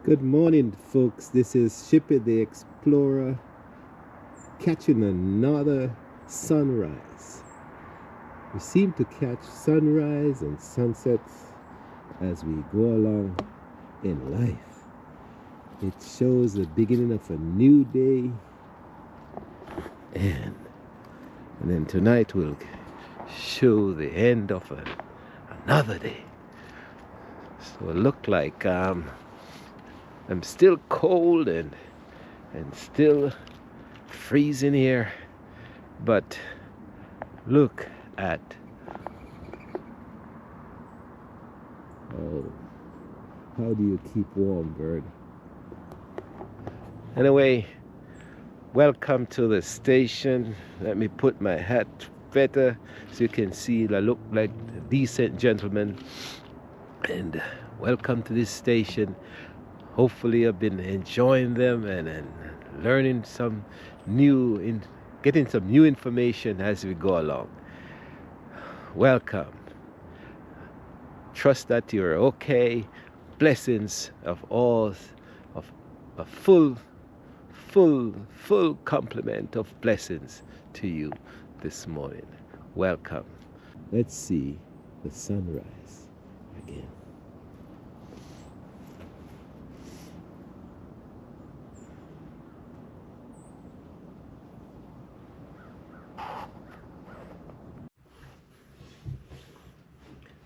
Good morning, folks. This is Shippy the Explorer catching another sunrise. We seem to catch sunrise and sunsets as we go along in life. It shows the beginning of a new day, and then tonight will show the end of another day. So it looked like I'm still cold and still freezing here, but look at how do you keep warm, bird? Anyway, welcome to the station. Let me put my hat better so you can see I look like a decent gentleman. And welcome to this station. Hopefully I've been enjoying them and learning some getting some new information as we go along. Welcome. Trust that you're okay. Blessings of all, of a full complement of blessings to you this morning. Welcome. Let's see the sunrise again.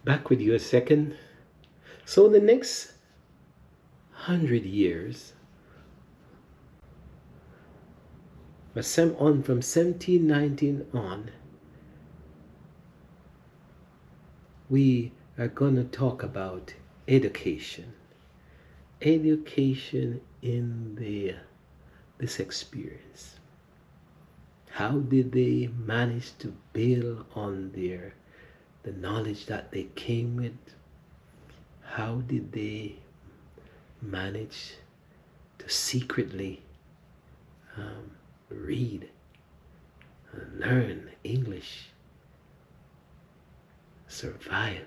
Back with you a second. So the next 100 years, from 1719 on, we are going to talk about education. Education in this experience. How did they manage to build on the knowledge that they came with? How did they manage to secretly read and learn English, survive?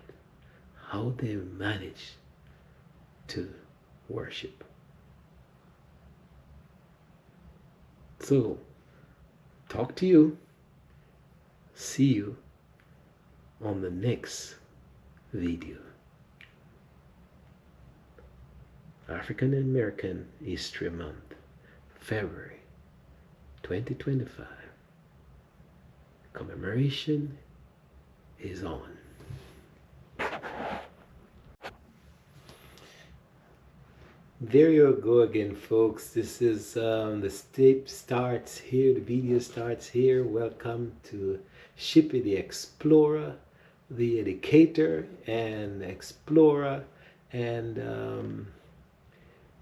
How they manage to worship? So, talk to you. See you on the next video. African American History Month, February 2025. Commemoration is on. There you go again, folks. This is the tape starts here, the video starts here. Welcome to Shippy the Explorer, the educator and explorer and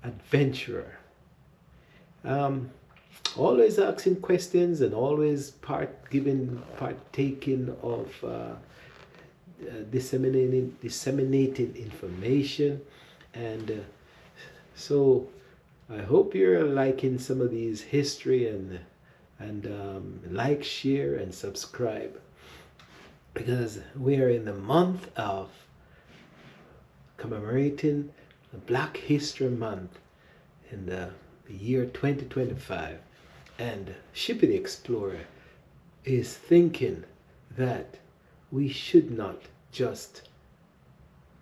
adventurer. Always asking questions and always partaking of disseminating information. And so I hope you're liking some of these history and like, share, and subscribe, because we are in the month of commemorating the Black History Month in the year 2025. And Shippy the Explorer is thinking that we should not just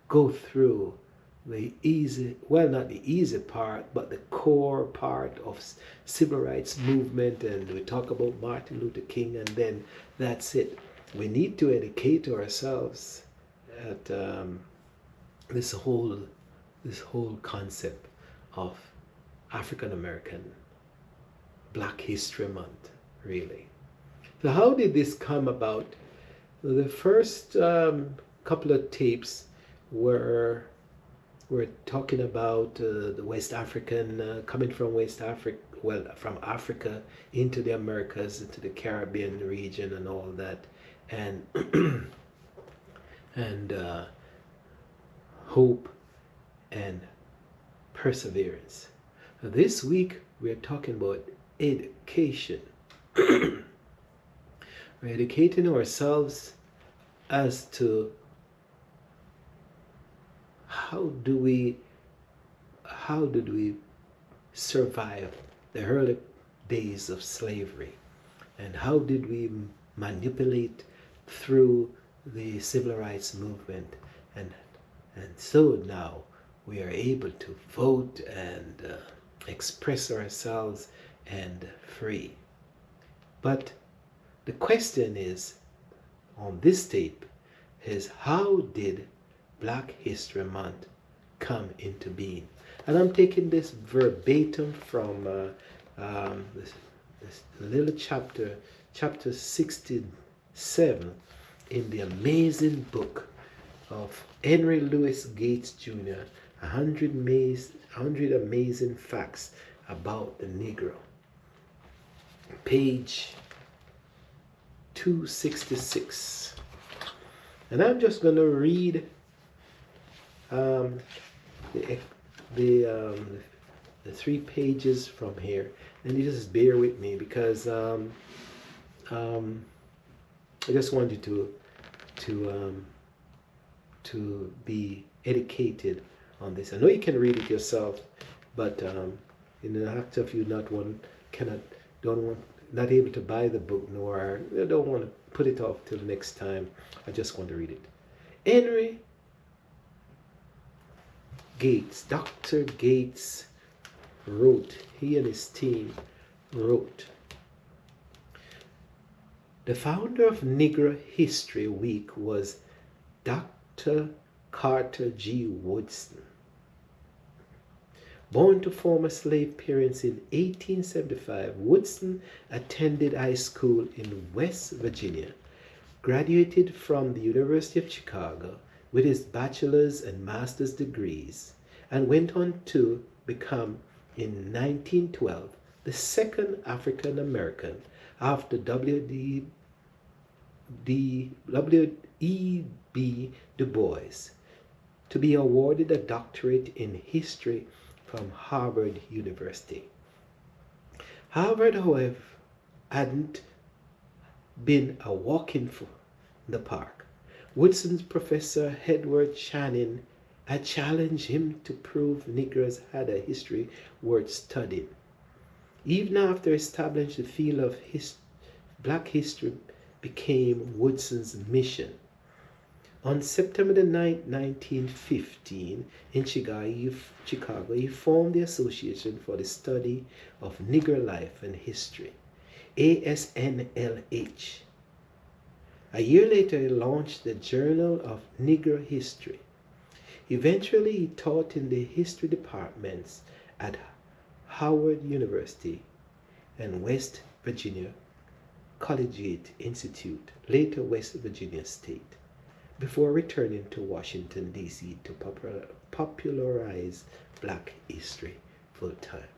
go through the easy, well, not the easy part, but the core part of civil rights movement, and we talk about Martin Luther King, and then that's it. We need to educate ourselves at this whole concept of African American Black History Month, really. So how did this come about? The first couple of tapes were talking about the West African, coming from West Africa, well, from Africa into the Americas, into the Caribbean region and all that, and and hope and perseverance. This week we're talking about education. We're educating ourselves as to how do we how did we survive the early days of slavery, and how did we manipulate through the civil rights movement, and so now we are able to vote and express ourselves and free. But the question is on this tape is, how did Black History Month come into being? And I'm taking this verbatim from this little chapter 67 in the amazing book of Henry Louis Gates Jr., 100 Amazing Facts About the Negro. Page 266. And I'm just going to read the 3 pages from here, and you just bear with me because I just want you to be educated on this. I know you can read it yourself, but in the act of you not able to buy the book, nor I don't want to put it off till the next time. I just want to read it. Henry Gates, Dr. Gates wrote, he and his team wrote, the founder of Negro History Week was Dr. Carter G. Woodson. Born to former slave parents in 1875, Woodson attended high school in West Virginia, graduated from the University of Chicago with his bachelor's and master's degrees, and went on to become, in 1912, the second African American after W.E.B. Du Bois to be awarded a doctorate in history from Harvard University. Harvard, however, hadn't been a walk in the park. Woodson's professor Edward Channing had challenged him to prove Negroes had a history worth studying. Even after establishing the field of Black history became Woodson's mission. On September the 9th, 1915, in Chicago, he formed the Association for the Study of Negro Life and History, ASNLH. A year later, he launched the Journal of Negro History. Eventually, he taught in the history departments at Howard University and West Virginia Collegiate Institute, later West Virginia State, before returning to Washington, D.C. to popularize Black history full-time.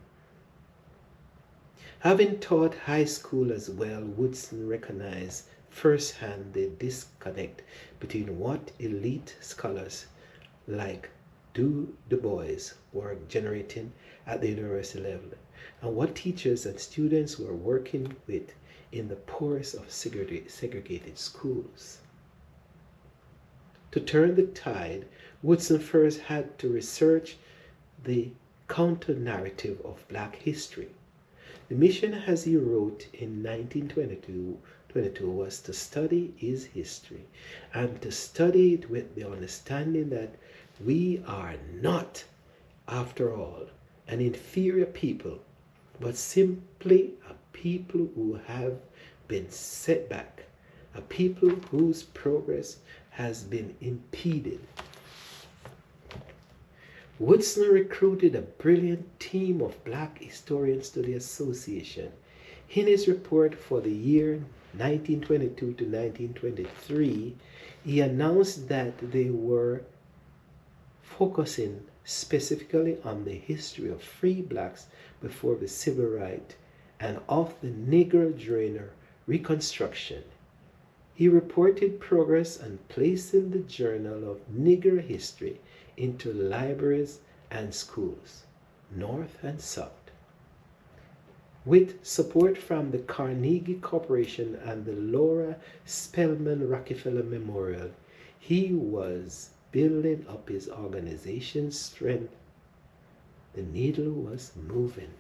Having taught high school as well, Woodson recognized firsthand the disconnect between what elite scholars like Du Bois were generating at the university level and what teachers and students were working with in the poorest of segregated schools. To turn the tide, Woodson first had to research the counter-narrative of Black history. The mission, as he wrote in 1922, was to study his history and to study it with the understanding that we are not, after all, an inferior people, but simply a people who have been set back, a people whose progress has been impeded. Woodson recruited a brilliant team of Black historians to the association. In his report for the year 1922 to 1923, he announced that they were focusing specifically on the history of free Blacks before the Civil Rights and of the Negro during Reconstruction. He reported progress on placing the Journal of Negro History into libraries and schools, North and South. With support from the Carnegie Corporation and the Laura Spelman Rockefeller Memorial, he was building up his organization's strength The needle was moving.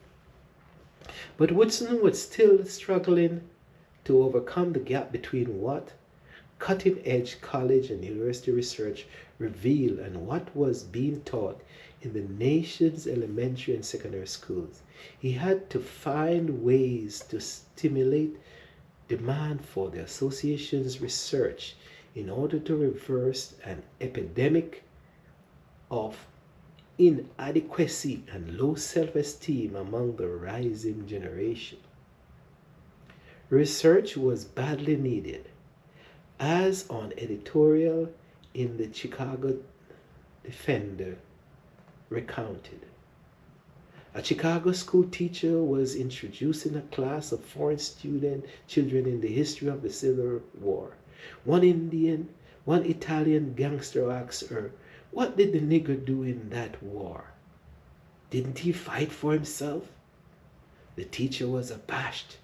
But Woodson was still struggling to overcome the gap between what cutting edge college and university research revealed and what was being taught in the nation's elementary and secondary schools. He had to find ways to stimulate demand for the association's research in order to reverse an epidemic of inadequacy and low self-esteem among the rising generation. Research was badly needed, as on editorial in the Chicago Defender recounted. A Chicago school teacher was introducing a class of foreign children in the history of the Civil War. One Italian gangster asked her, "What did the nigger do in that war? Didn't he fight for himself?" The teacher was abashed,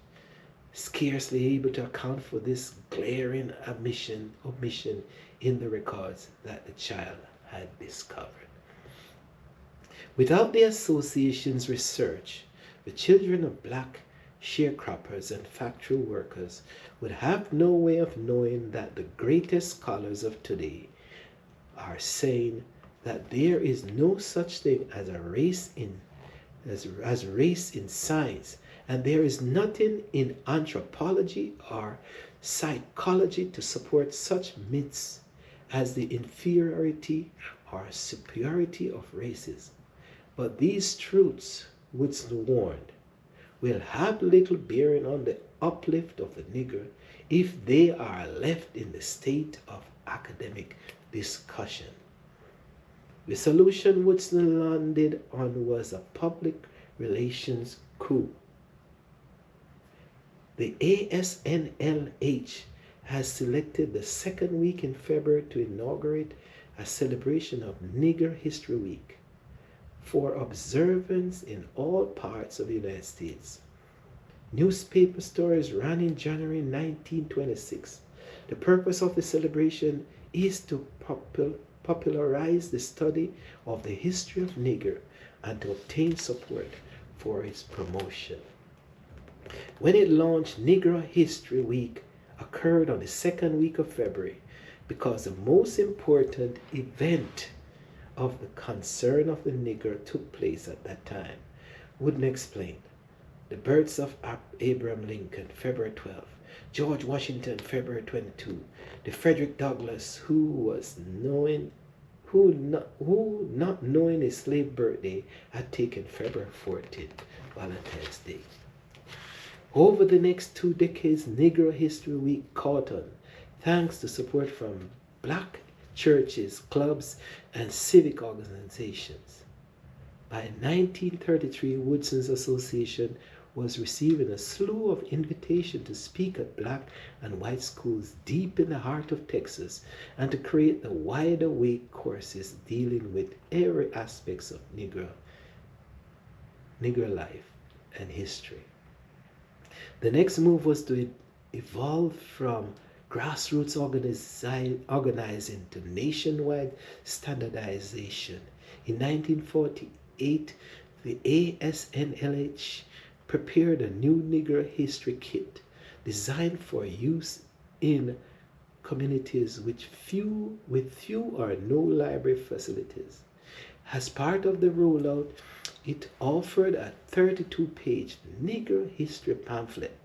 scarcely able to account for this glaring omission in the records that the child had discovered. Without the association's research, the children of black sharecroppers and factory workers would have no way of knowing that the greatest scholars of today are saying that there is no such thing as a race in science, and there is nothing in anthropology or psychology to support such myths as the inferiority or superiority of races. But these truths, Woodson warned, will have little bearing on the uplift of the Negro if they are left in the state of academic discussion. The solution Woodson landed on was a public relations coup. The ASNLH has selected the second week in February to inaugurate a celebration of Negro History Week for observance in all parts of the United States. Newspaper stories ran in January 1926. The purpose of the celebration is to popularize the study of the history of Negro and to obtain support for its promotion. When it launched, Negro History Week occurred on the second week of February because the most important event of the concern of the Negro took place at that time. Wooden explained. The births of Abraham Lincoln, February 12, George Washington, February 22, the Frederick Douglass, who not knowing his slave birthday had taken February 14, Valentine's Day. Over the next 2 decades, Negro History Week caught on, thanks to support from black churches, clubs, and civic organizations. By 1933, Woodson's association was receiving a slew of invitations to speak at black and white schools deep in the heart of Texas and to create the Wide Awake courses dealing with every aspects of Negro life and history. The next move was to evolve from grassroots organizing to nationwide standardization. In 1948, the ASNLH prepared a new Negro history kit designed for use in communities with few or no library facilities. As part of the rollout, it offered a 32-page Negro history pamphlet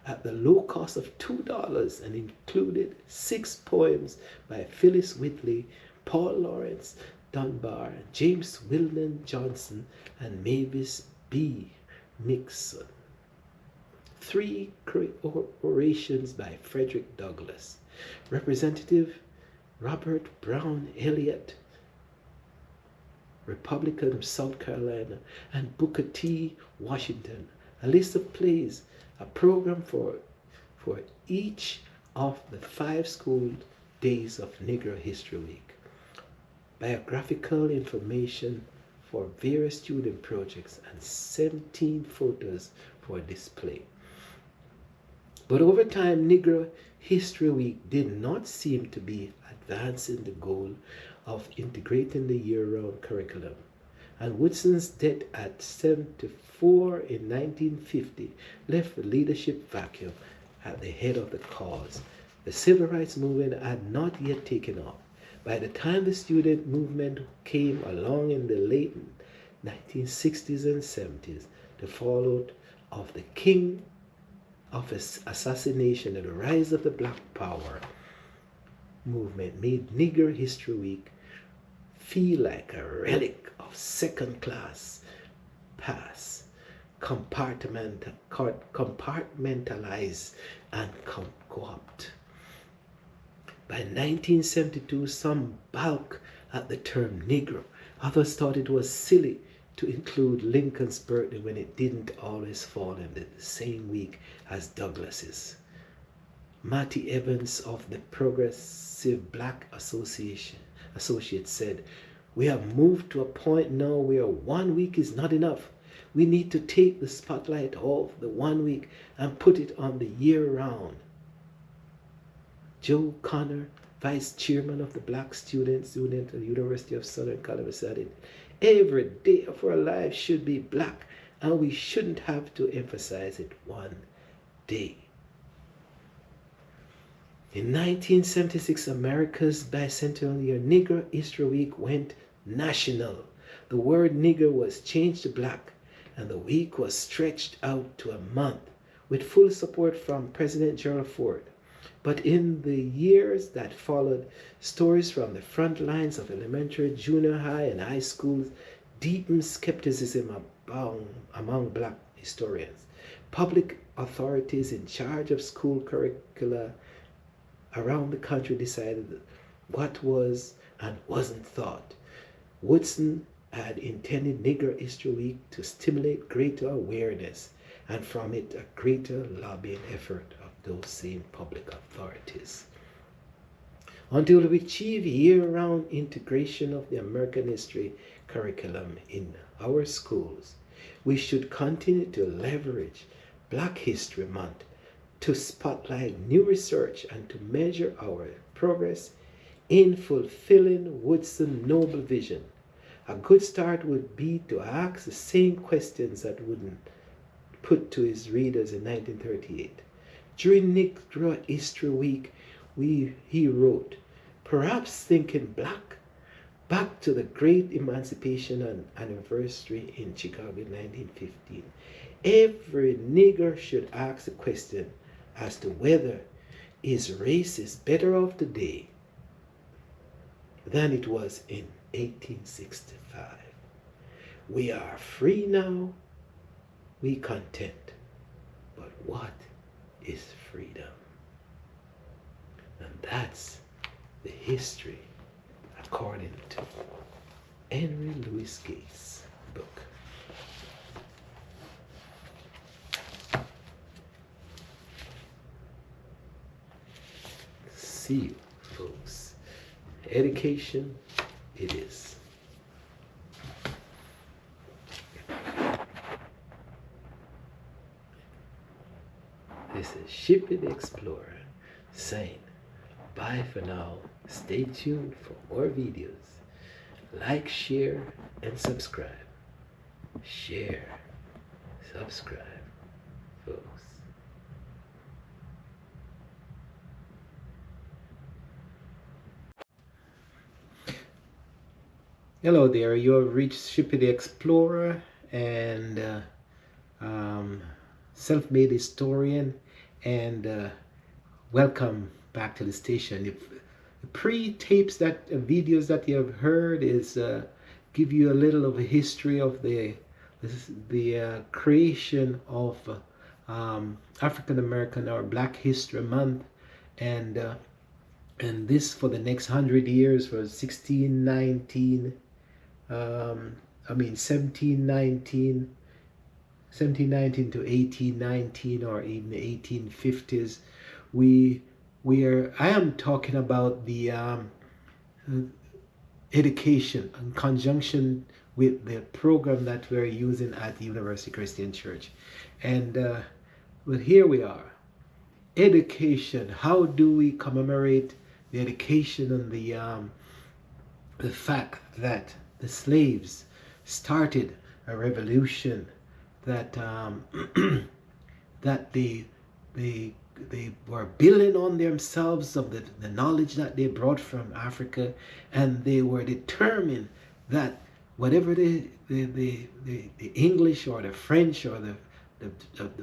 at the low cost of $2 and included 6 poems by Phyllis Whitley, Paul Laurence Dunbar, James Weldon Johnson, and Mavis B. Mixon. 3 orations by Frederick Douglass, Representative Robert Brown Elliott, Republican of South Carolina, and Booker T. Washington, a list of plays, a program for each of the 5 school days of Negro History Week, biographical information for various student projects, and 17 photos for display. But over time, Negro History Week did not seem to be advancing the goal of integrating the year-round curriculum and Woodson's death at 74 in 1950 left a leadership vacuum at the head of the cause. The civil rights movement had not yet taken off. By the time the student movement came along in the late 1960s and 70s, the fallout of the King of assassination and the rise of the Black Power movement made Negro History Week feel like a relic of second-class past, compartmentalized and co-opt. By 1972, some balked at the term Negro. Others thought it was silly to include Lincoln's birthday when it didn't always fall in the same week as Douglas's. Matty Evans of the Progressive Black Associate said, "We have moved to a point now where 1 week is not enough. We need to take the spotlight off the 1 week and put it on the year round." Joe Connor, vice chairman of the Black Students Union at the University of Southern California, said, "Every day of our lives should be black, and we shouldn't have to emphasize it one day." In 1976, America's bicentennial year, Negro History Week went national. The word Negro was changed to black, and the week was stretched out to a month, with full support from President Gerald Ford. But in the years that followed, stories from the front lines of elementary, junior high, and high schools deepened skepticism among black historians. Public authorities in charge of school curricula around the country decided what was and wasn't thought. Woodson had intended Negro History Week to stimulate greater awareness, and from it a greater lobbying effort of those same public authorities. Until we achieve year-round integration of the American history curriculum in our schools, we should continue to leverage Black History Month to spotlight new research and to measure our progress in fulfilling Woodson's noble vision. A good start would be to ask the same questions that Wooden put to his readers in 1938. During Negro History Week, he wrote, "Perhaps thinking back to the great emancipation anniversary in Chicago in 1915, every nigger should ask the question as to whether his race is better off today than it was in 1865. We are free now, we content, but what is freedom?" And that's the history according to Henry Louis Gates' book. See you, folks. Education it is. This is Shippy the Explorer saying bye for now. Stay tuned for more videos. Like, share, and subscribe. Share, subscribe, folks. Hello there, you have reached Shippy the Explorer and self-made historian, and welcome back to the station. The pre-tapes videos that you have heard is give you a little of a history of the creation of African American or Black History Month, and this for the next 100 years, for 1719 to 1819, or even the 1850s. I am talking about the education in conjunction with the program that we're using at the University Christian Church. And well, here we are. Education. How do we commemorate the education and the fact that the slaves started a revolution that that they were building on themselves of the knowledge that they brought from Africa, and they were determined that whatever the English or the French or the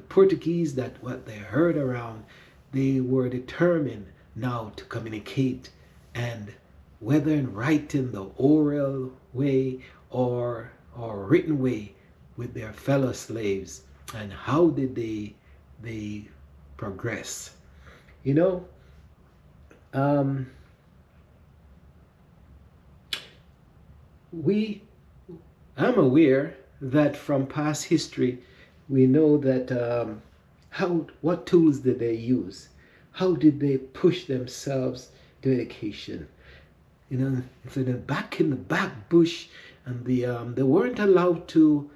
Portuguese, that what they heard around, they were determined now to communicate, and whether in writing the oral way or written way with their fellow slaves. And how did they progress? You know, I'm aware that from past history, we know that what tools did they use? How did they push themselves to education? You know, if they're back in the back bush, and they weren't allowed to,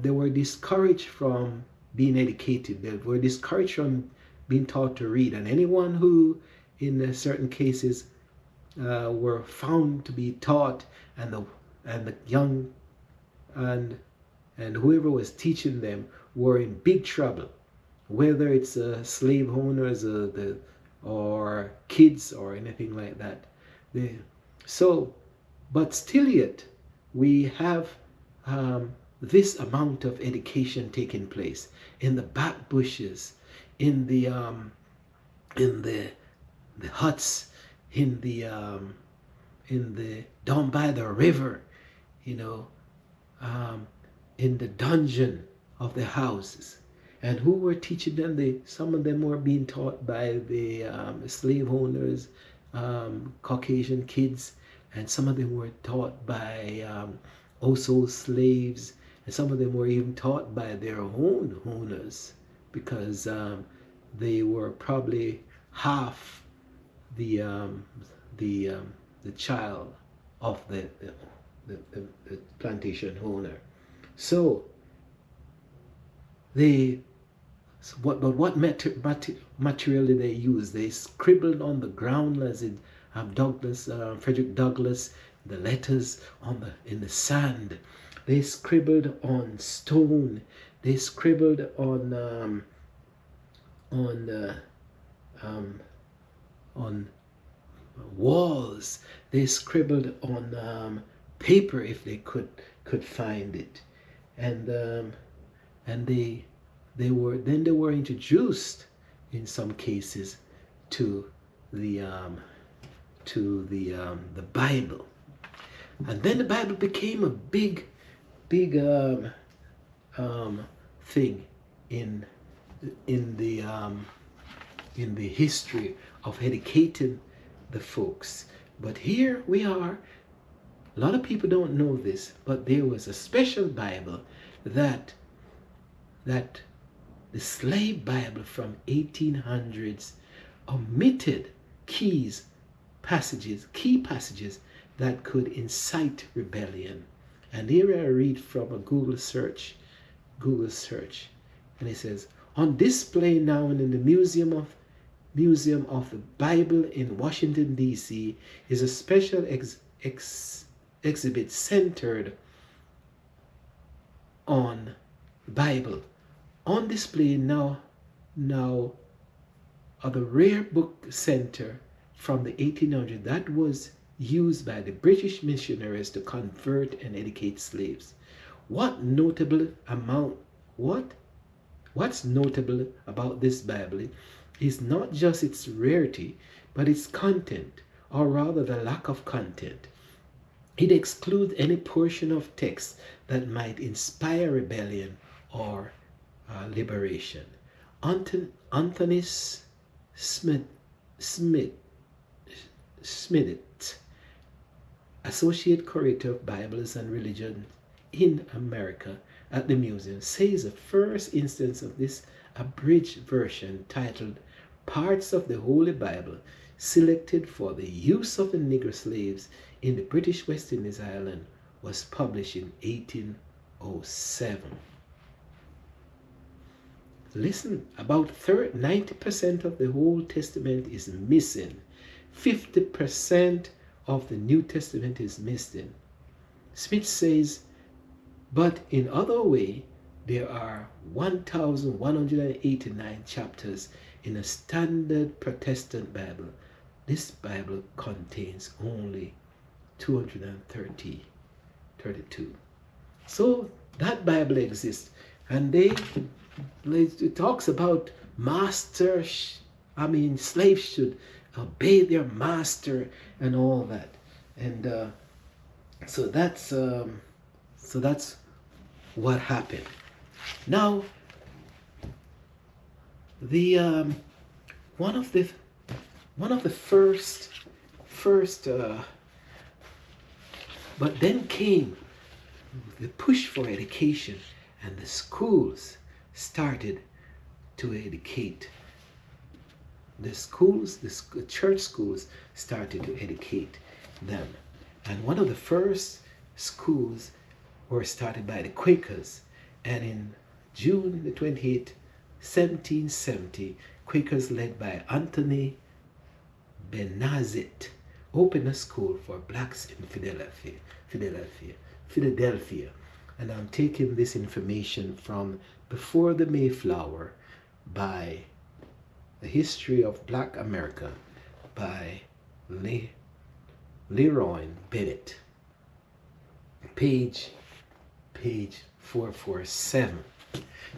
they were discouraged from being educated. They were discouraged from being taught to read. And anyone who, in certain cases, were found to be taught, and the young and whoever was teaching them were in big trouble, whether it's slave owners or kids or anything like that. But still yet, we have this amount of education taking place in the back bushes, in the huts, in the down by the river, you know, in the dungeon of the houses. And who were teaching them? Some of them were being taught by the slave owners, Caucasian kids, and some of them were taught by also slaves, and some of them were even taught by their own owners, because they were probably half the child of the plantation owner. So what material did they use? They scribbled on the ground, as in Frederick Douglass, the letters in the sand. They scribbled on stone. They scribbled on walls. They scribbled on paper if they could find it, and they were introduced in some cases to the Bible, and then the Bible became a big thing in the history of educating the folks. But here we are. A lot of people don't know this, but there was a special Bible that the slave Bible from 1800s omitted key passages that could incite rebellion. And here I read from a Google search, and it says, on display now in the Museum of the Bible in Washington, D.C. is a special exhibit centered on the Bible. On display now are the rare book center from the 1800s that was used by the British missionaries to convert and educate slaves. What's notable about this Bible is not just its rarity, but its content, or rather the lack of content. It excludes any portion of text that might inspire rebellion or liberation. Anthony Smith, Associate Curator of Bibles and Religion in America at the museum, says the first instance of this abridged version, titled Parts of the Holy Bible, selected for the use of the Negro slaves in the British West Indies Island, was published in 1807. Listen, about 90% of the Old Testament is missing. 50% of the New Testament is missing. Smith says But in other way, there are 1,189 chapters in a standard Protestant Bible. This Bible contains only 232. So that Bible exists, and it talks about slaves should obey their master and all that, and so that's what happened. Now, the one of the first but then came the push for education, and the schools started to educate. The church schools started to educate them. And one of the first schools were started by the Quakers. And in June the 28th, 1770, Quakers led by Anthony Benazet opened a school for blacks in Philadelphia. And I'm taking this information from Before the Mayflower by The History of Black America by Leroy Bennett. Page 447.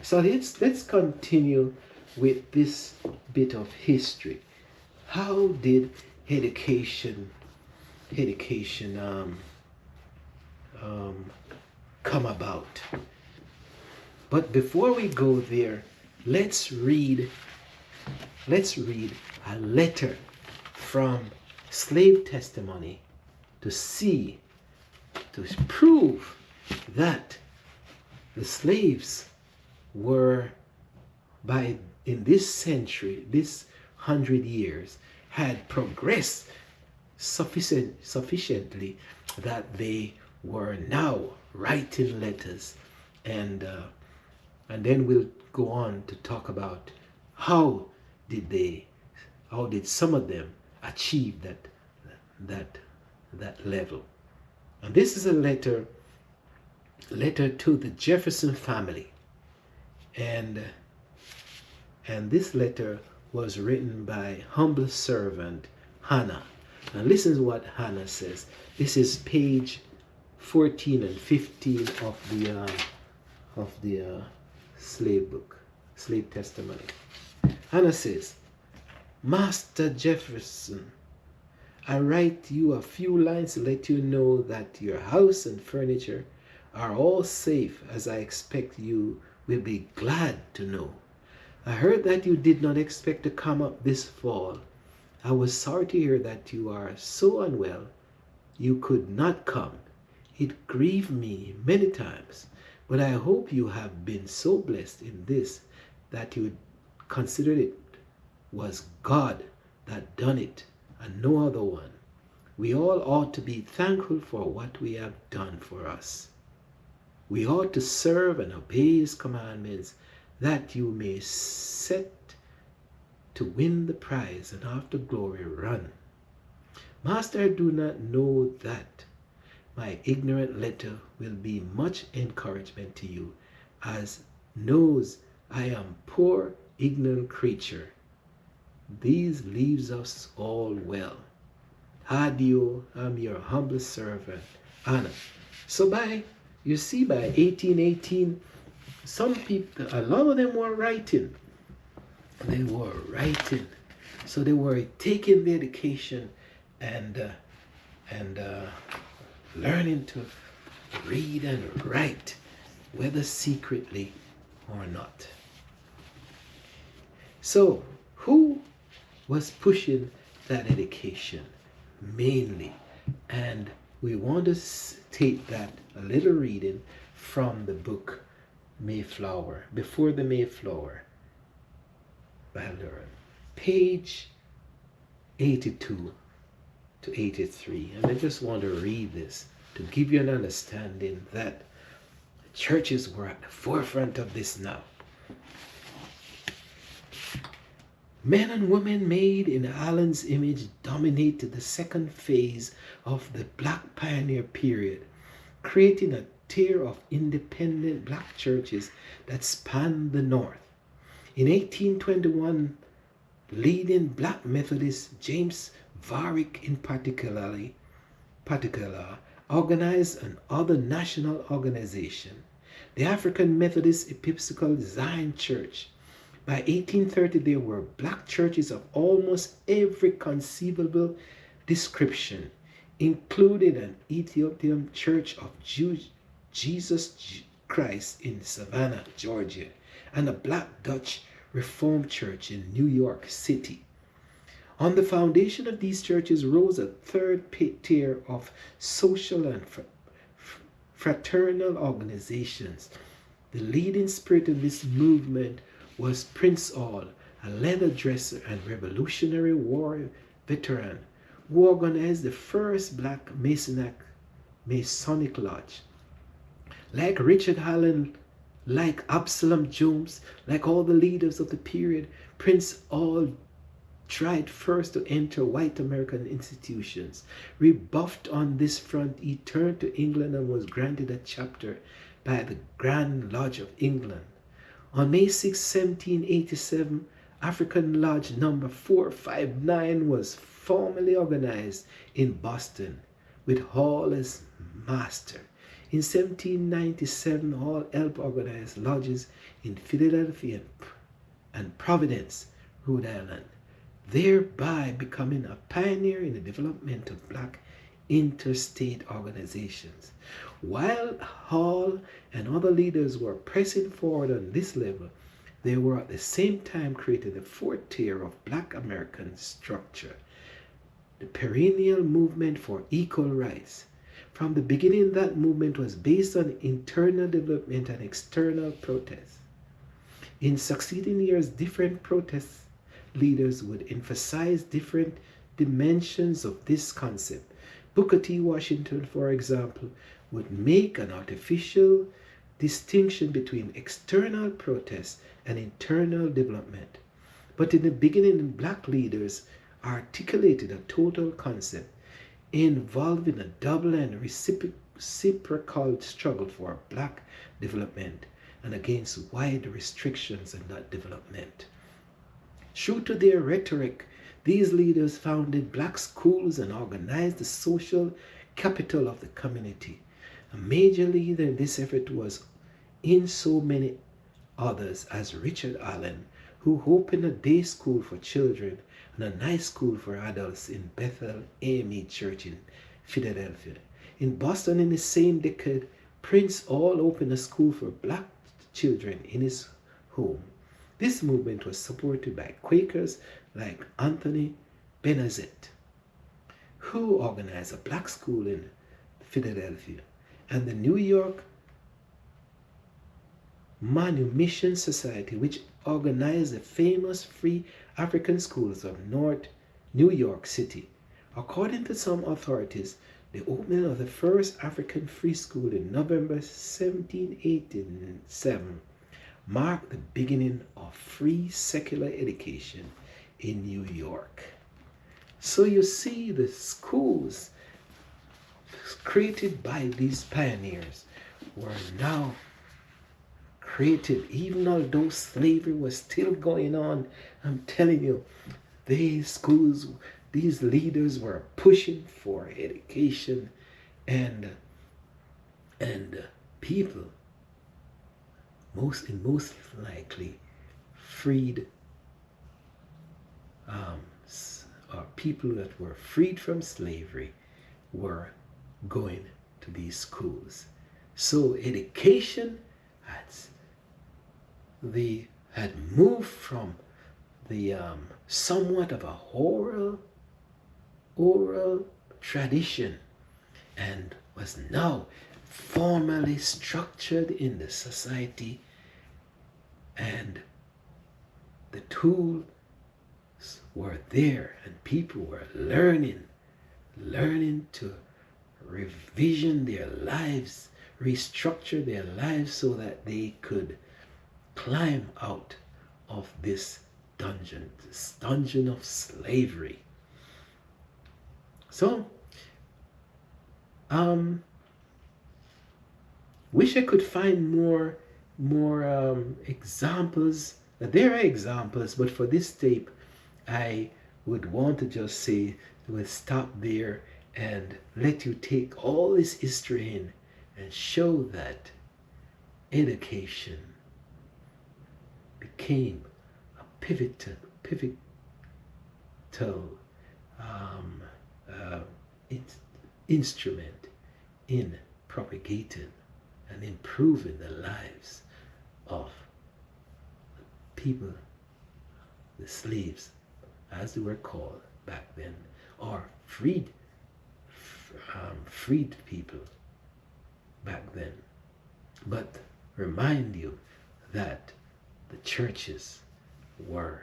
So let's continue with this bit of history. How did education come about? But before we go there, let's read a letter from slave testimony to prove that the slaves were, in this century, this 100 years, had progressed sufficiently that they were now writing letters, and then we'll go on to talk about how did some of them achieve that level. And this is a letter to the Jefferson family, and this letter was written by humble servant Hannah. Now listen to what Hannah says. This is page 14 and 15 of the slave book, slave testimony. Hannah says, Master Jefferson, I write you a few lines to let you know that your house and furniture are all safe, as I expect you will be glad to know. I heard that you did not expect to come up this fall. I was sorry to hear that you are so unwell you could not come. It grieved me many times, but I hope you have been so blessed in this that you consider it was God that done it and no other one. We all ought to be thankful for what we have done for us. We ought to serve and obey his commandments, that you may set to win the prize and after glory run. Master, I do not know that my ignorant letter will be much encouragement to you, as knows I am poor ignorant creature. These leaves us all well. Adio, I'm your humble servant, Anna. So by 1818, some people, a lot of them were writing. They were writing. So they were taking the education and learning to read and write, whether secretly or not. So who was pushing that education mainly? And we want to take that a little reading from the book Mayflower, Before the Mayflower, by Leroy, page 82 to 83. And I just want to read this to give you an understanding that churches were at the forefront of this now. Men and women made in Allen's image dominated the second phase of the Black Pioneer period, creating a tier of independent black churches that spanned the North. In 1821, leading black Methodist James Varick in particular organized another national organization, the African Methodist Episcopal Zion Church. By 1830, there were black churches of almost every conceivable description, including an Ethiopian Church of Jesus Christ in Savannah, Georgia, and a Black Dutch Reformed Church in New York City. On the foundation of these churches rose a third tier of social and fraternal organizations. The leading spirit in this movement was Prince Hall, a leather dresser and Revolutionary War veteran who organized the first black Masonic lodge. Like Richard Allen, like Absalom Jones, like all the leaders of the period, Prince Hall tried first to enter white American institutions. Rebuffed on this front, he turned to England and was granted a chapter by the Grand Lodge of England. On May 6, 1787, African Lodge number 459 was formally organized in Boston, with Hall as master. In 1797, Hall helped organize lodges in Philadelphia and Providence, Rhode Island, thereby becoming a pioneer in the development of black interstate organizations. While Hall and other leaders were pressing forward on this level, they were at the same time creating a fourth tier of black American structure, the perennial movement for equal rights. From the beginning, that movement was based on internal development and external protest. In succeeding years, different protest leaders would emphasize different dimensions of this concept. Booker T. Washington, for example, would make an artificial distinction between external protest and internal development. But in the beginning, black leaders articulated a total concept involving a double and reciprocal struggle for black development and against wide restrictions on that development. True to their rhetoric, these leaders founded black schools and organized the social capital of the community. A major leader in this effort was in so many others as Richard Allen, who opened a day school for children and a night school for adults in Bethel AME Church in Philadelphia. In Boston in the same decade, Prince Hall opened a school for black children in his home. This movement was supported by Quakers like Anthony Benazet, who organized a black school in Philadelphia, and the New York Manumission Society, which organized the famous free African schools of North New York City. According to some authorities, the opening of the first African free school in November 1787 marked the beginning of free secular education in New York. So you see, the schools created by these pioneers were now created, even although slavery was still going on. I'm telling you, these schools, these leaders were pushing for education, and people most likely freed or people that were freed from slavery were going to these schools. So education had moved from the somewhat of a oral tradition and was now formally structured in the society, and the tools were there and people were learning to revision their lives, restructure their lives so that they could climb out of this dungeon of slavery. So Wish I could find more examples. There are examples, but for this tape, I would want to just say we'll stop there and let you take all this history in and show that education became a pivotal um, uh, instrument in propagating and improving the lives of people, the slaves, as they were called back then, or freed people back then. But remind you that the churches were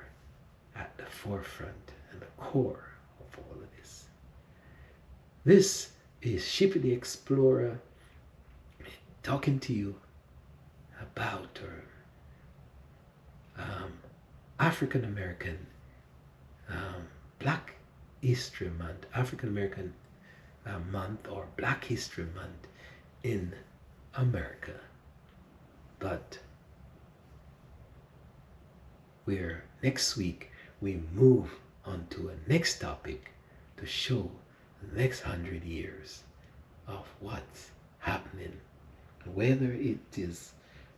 at the forefront and the core of all of this. This is Shippy the Explorer talking to you about African American Black History Month, African American Month, or Black History Month in America. But next week we move on to a next topic to show the next 100 years of what's happening, whether it is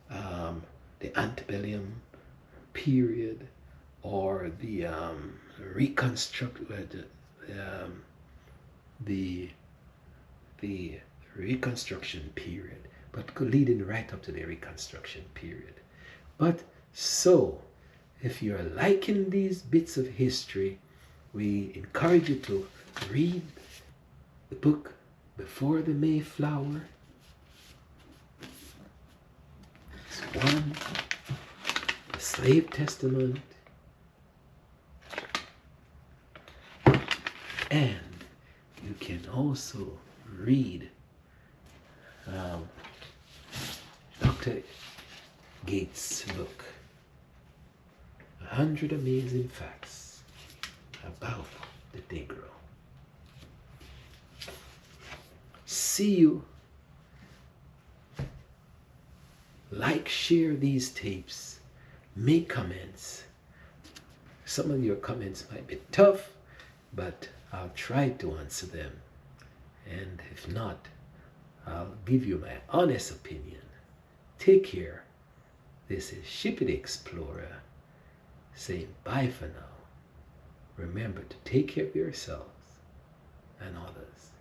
the antebellum period or the the Reconstruction period, but leading right up to the Reconstruction period. But so, if you're liking these bits of history, we encourage you to read the book Before the Mayflower. It's one, the Slave Testament, and you can also read Dr. Gates' book, 100 Amazing Facts About the Negro. See you. Like, share these tapes, make comments. Some of your comments might be tough, but I'll try to answer them. And if not, I'll give you my honest opinion. Take care. This is Shippy the Explorer saying bye for now. Remember to take care of yourselves and others.